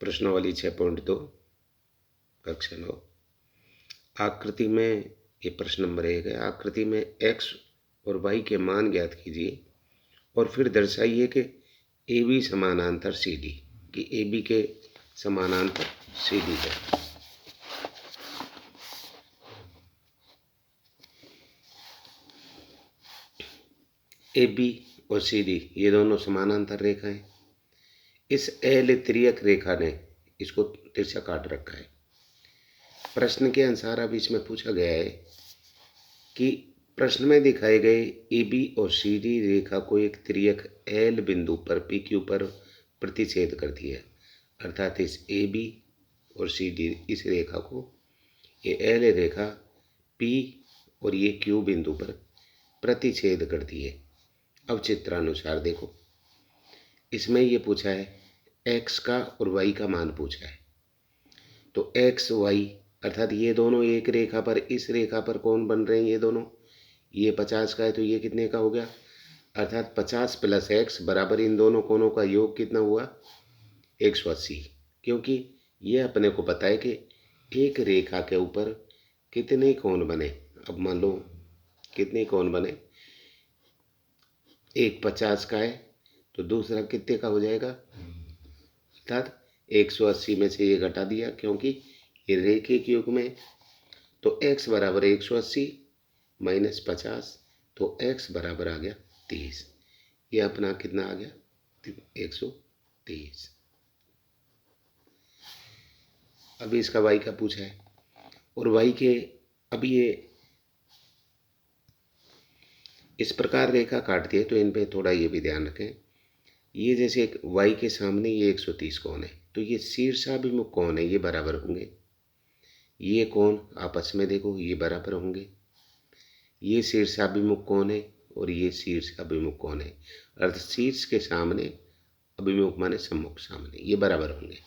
प्रश्नावली 6.2 कक्षा 9 आकृति में ये प्रश्न नंबर 1 है। आकृति में x और y के मान ज्ञात कीजिए और फिर दर्शाइए कि AB समानांतर CD कि AB के समानांतर CD है। AB और CD ये दोनों समानांतर रेखा हैं। इस L तिर्यक रेखा ने इसको तिरछा काट रखा है। प्रश्न के अनुसार अब इसमें पूछा गया है कि प्रश्न में दिखाए गए AB और CD रेखा को एक तिर्यक L बिंदु पर PQ पर प्रतिच्छेद करती है, अर्थात इस AB और CD इस रेखा को ये L रेखा P और ये Q बिंदु पर प्रतिच्छेद करती है। अब चित्रानुसार देखो, इसमें ये पूछा है x का और y का मान पूछा है। तो x y अर्थात ये दोनों एक रेखा पर, इस रेखा पर कौन बन रहे हैं? ये दोनों, ये 50 का है तो ये कितने का हो गया? अर्थात 50 + x बराबर इन दोनों कोणों का योग कितना हुआ? 180। क्योंकि ये अपने को पता है कि एक रेखा के ऊपर कितने कोण बने। अब मान लो कितने कोण बने, एक 50 का है तो दूसरा कितने का हो जाएगा? अर्थात 180 में से ये घटा दिया क्योंकि ये रेखिक योग में, तो x बराबर 180 - 50, तो x बराबर आ गया 30। ये अपना कितना आ गया? 130। अभी इसका y का पूछा है और y के, अब ये इस प्रकार रेखा काटती है तो इन पे थोड़ा ये भी ध्यान रखें। ये जैसे एक y के सामने ये 130 कोण है तो ये शीर्षाभिमुख कोण है, ये बराबर होंगे। ये कोण आपस में देखो ये बराबर होंगे। ये शीर्षाभिमुख कोण है और ये शीर्षाभिमुख कोण है, अर्थ शीर्ष के सामने, अभिमुख माने सम्मुख सामने, ये बराबर होंगे।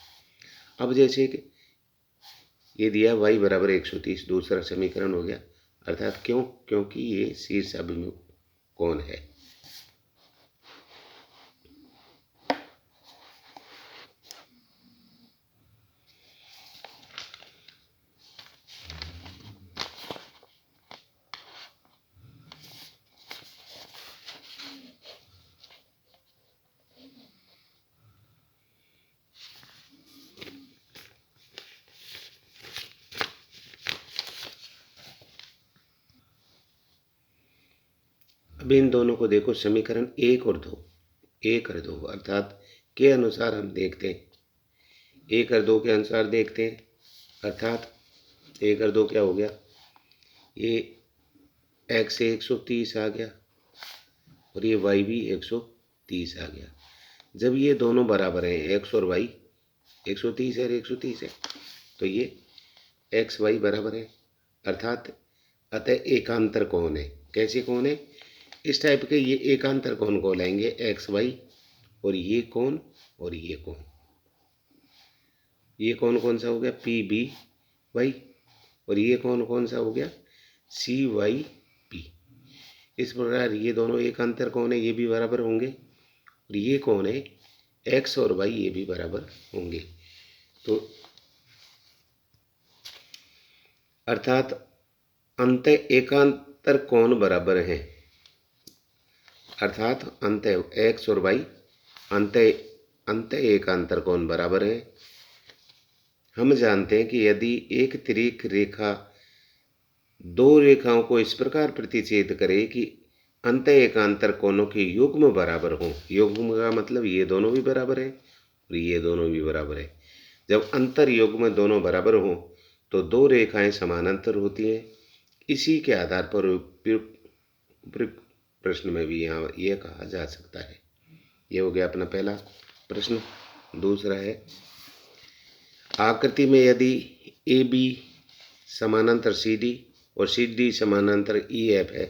अब जैसे कि ये दिया y बराबर 130, दूसरा समीकरण हो गया, अर्थात क्यों? क्योंकि ये शीर्षाभिमुख कोण है। अब इन दोनों को देखो, समीकरण 1 और 2 अर्थात के अनुसार हम देखते हैं। 1 और 2 के अनुसार देखते हैं, अर्थात 1 और 2 क्या हो गया? ये x से 130 आ गया और ये y भी 130 आ गया। जब ये दोनों बराबर हैं, x और y 130 है और 130 है, तो ये x y बराबर है, अर्थात अतः एकांतर कोण है। कैसे कोण है? इस टाइप के ये एकांतर कोण को लेंगे एक्स वाई, और ये कोण और ये कोण। ये कोण कौन सा हो गया? पी बी वाई, और ये कोण कौन सा हो गया? सी वाई पी। इस प्रकार ये दोनों एकांतर कोण है, ये भी बराबर होंगे, और ये कोण है एक्स और वाई, ये भी बराबर होंगे। तो अर्थात अंत एकांतर कोण बराबर हैं, अर्थात अंत एक्स और वाई अंत एकांतर कोण बराबर है। हम जानते हैं कि यदि एक तिर्यक रेखा दो रेखाओं को इस प्रकार प्रतिच्छेद करे कि अंत एकांतर कोणों के युग्म बराबर हो, युग्म का मतलब ये दोनों भी बराबर है और ये दोनों भी बराबर है। जब अंतर युग्म दोनों बराबर हो तो दो रेखाएं समानांतर होती हैं। इसी के आधार पर उपयुक्त प्रश्न में भी यहाँ यह कहा जा सकता है। ये हो गया अपना पहला प्रश्न। दूसरा है, आकृति में यदि ए बी समानांतर सी डी और सी डी समानांतर ई एफ है,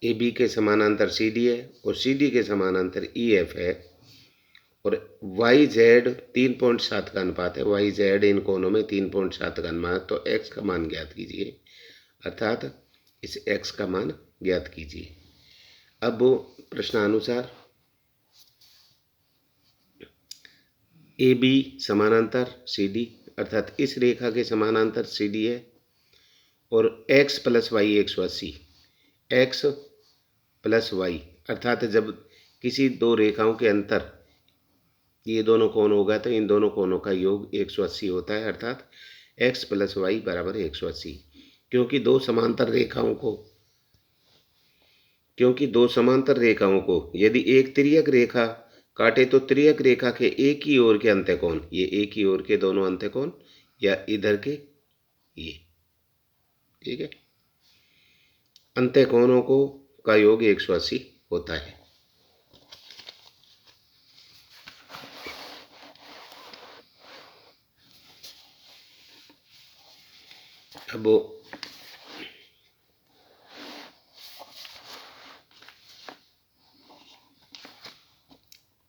ए बी के समानांतर सी डी है और सी डी के समानांतर ई एफ है, और वाई जेड 3.7 का अनुपात है, वाई जेड इन कोणों में 3.7 का अनुपात, तो एक्स का मान ज्ञात कीजिए, अर्थात इस एक्स का मान ज्ञात कीजिए। अब वो प्रश्नानुसार ए बी समानांतर सी डी, अर्थात इस रेखा के समानांतर सी डी है, और x plus y 180, x plus y, अर्थात जब किसी दो रेखाओं के अंतर ये दोनों कोण होगा तो इन दोनों कोणों का योग 180 होता है, अर्थात x प्लस वाई बराबर 180। क्योंकि दो समांतर रेखाओं को यदि एक तिर्यक रेखा काटे तो तिर्यक रेखा के एक ही ओर के अंत्यकोण, ये एक ही ओर के दोनों अंत्यकोण या इधर के ये, ठीक है, अंत्यकोणों को का योग 180 होता है। अब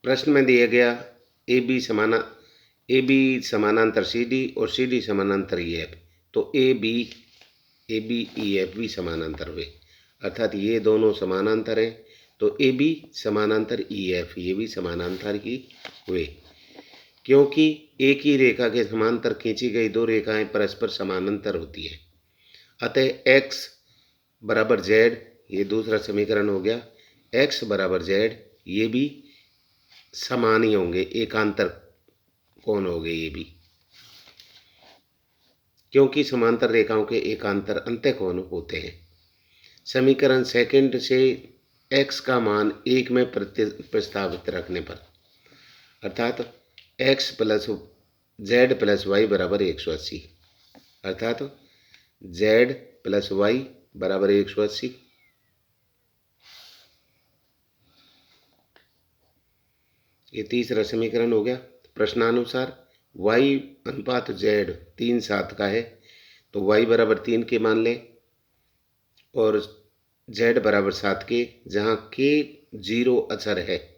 प्रश्न में दिया गया ए बी समानांतर सी डी और सी डी समानांतर ई एफ, तो ए बी ई एफ भी समानांतर हुए, अर्थात ये दोनों समानांतर हैं, तो ए बी समानांतर ई एफ ये भी समानांतर ही हुए। क्योंकि एक ही रेखा के समांतर खींची गई दो रेखाएं परस्पर समानांतर होती हैं, अतः x बराबर z, ये दूसरा समीकरण हो गया, x बराबर z ये भी समान ही होंगे, एकांतर कोण हो गए ये भी, क्योंकि समांतर रेखाओं के एकांतर अंत्यकोण होते हैं। समीकरण सेकंड से x का मान 1 में प्रतिस्थापित रखने पर, अर्थात x plus z plus y बराबर 180, अर्थात z प्लस वाई बराबर 180, ये तीसरा समीकरण हो गया। प्रश्नानुसार y अनुपात z 3:7 का है, तो y बराबर 3 के मान लें और z बराबर 7 के, जहाँ k 0 अचर है।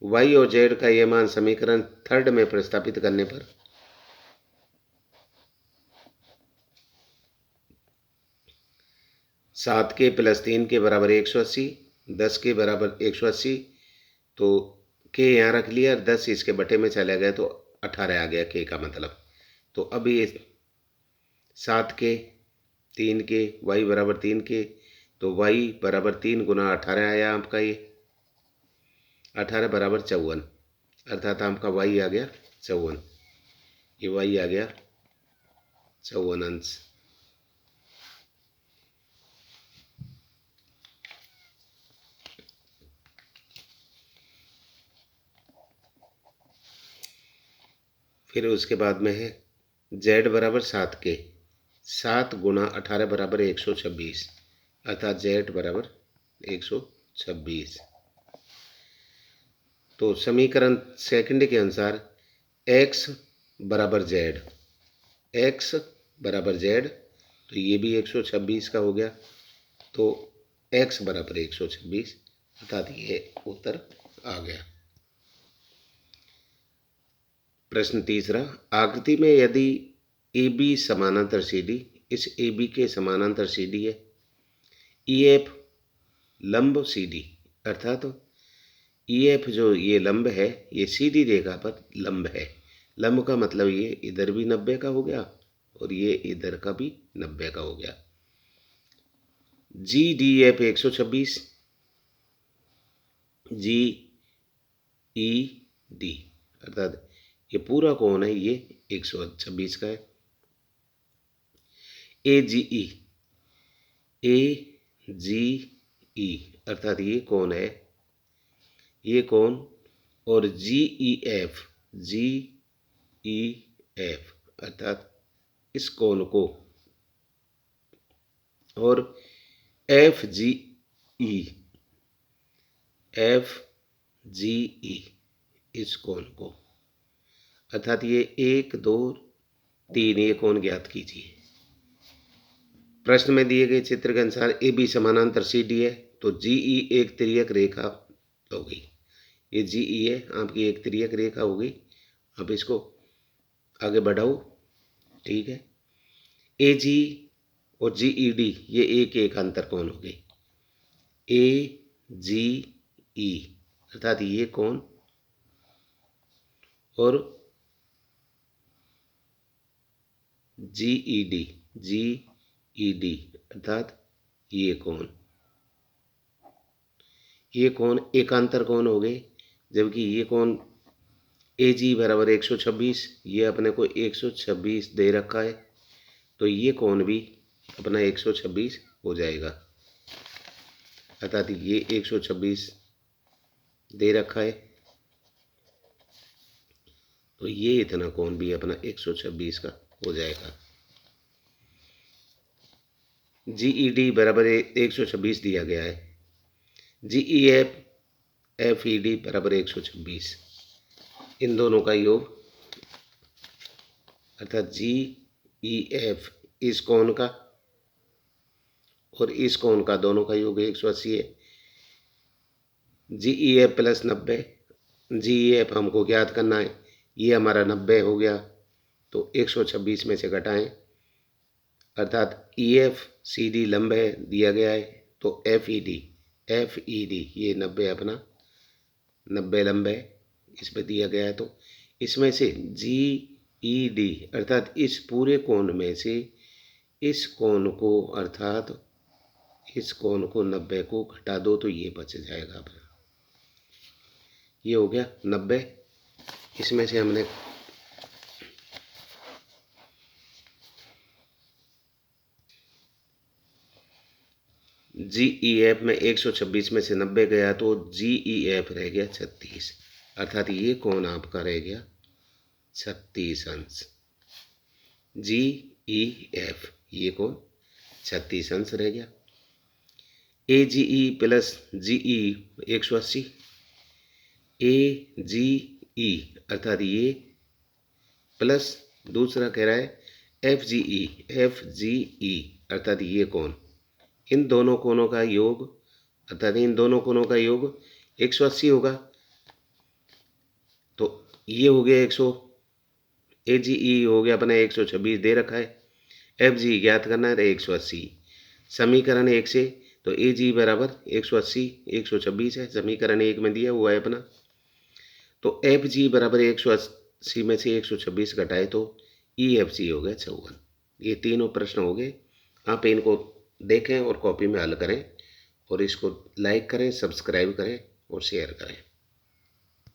y और z का यह मान समीकरण थर्ड में प्रतिस्थापित करने पर 7 के प्लस 3 के बराबर 180, 10 के बराबर 180, तो के यहाँ रख लिया, 10 इसके बटे में चला गया तो 18 आ गया के का मतलब। तो अब ये 7 के 3 के y बराबर 3 के, तो y बराबर 3 गुना 18 आया आपका, ये 18 बराबर 54, अर्थात आपका y आ गया 54, ये y आ गया 54 अंश। फिर उसके बाद में है z बराबर 7 के, 7 गुना 18 बराबर 126, अर्थात z बराबर 126। तो समीकरण सेकंड के अनुसार x बराबर z, x बराबर z, तो ये भी 126 का हो गया, तो x बराबर 126, अर्थात ये उत्तर आ गया। प्रश्न तीसरा, आकृति में यदि ए बी समानांतर सी डी, इस ए बी के समानांतर सी डी है, ई एफ लंब सी डी, अर्थात ई एफ जो ये लंब है ये सी डी रेखा पर लंब है। लंब का मतलब ये इधर भी 90 का हो गया और ये इधर का भी 90 का हो गया। जी डी एफ 126, जी ई डी, अर्थात ये पूरा कोण है ये 126 का है। ए जी ई, अर्थात ये कोण है, ये कोण, और जी ई एफ, अर्थात इस कोण को, और एफ जी ई इस कोण को, अर्थात ये 1 2 3 ये कोण ज्ञात कीजिए। प्रश्न में दिए गए चित्र के अनुसार ए बी समानांतर सी डी है, तो जी ई एक तिर्यक रेखा हो गई, ये जी ई है आपकी एक तिर्यक रेखा हो गई। अब इसको आगे बढ़ाओ, ठीक है। ए जी और जी ई डी ये एक अंतर कोण हो गई, ए जी ई, अर्थात ये कोण और GED अर्थात ये कोण एकांतर कोण हो गए, जबकि ये कोण AG बराबर 126, ये अपने को 126 दे रखा है, तो ये कोण भी अपना 126 हो जाएगा, अर्थात ये 126 दे रखा है, तो ये इतना कोण भी अपना 126 का हो जाएगा। GED बराबर 126 दिया गया है, GEF FED बराबर 126, इन दोनों का योग अर्थात GEF इस कोण का और इस कोण का दोनों का योग 180 है। GEF प्लस 90, GEF हमको ज्ञात करना है, ये हमारा 90 हो गया, तो 126 में से घटाएं, अर्थात EFCD लंब है दिया गया है, तो FED ये 90 अपना 90 लंब है, इस पे दिया गया है, तो इसमें से GED अर्थात इस पूरे कोण में से इस कोण को अर्थात इस कोण को 90 को घटा दो तो ये बच जाएगा अपना, ये हो गया 90। इसमें से हमने GEF में 126 में से 90 गया तो GEF रह गया 36, अर्थात ये कोण आपका रह गया 36 अंश। GEF ये कोण 36 अंश रह गया। AGE प्लस GE 180, AGE अर्थात ये प्लस दूसरा कह रहा है FGE अर्थात ये कोण, इन दोनों कोणों का योग अर्थात इन दोनों कोणों का योग 180 होगा, तो ये हो गया 100, AGE हो गया अपना 126 दे रखा है, FGE ज्ञात करना है 180, समीकरण 1 से तो AGE बराबर 180 126 है, समीकरण 1 में दिया हुआ है अपना, तो FGE बराबर 180 में से 126 घटाए तो EFG हो गया 54। ये तीनों प्रश्न हो गए, आप इनको देखें और कॉपी में हल करें और इसको लाइक करें, सब्सक्राइब करें और शेयर करें।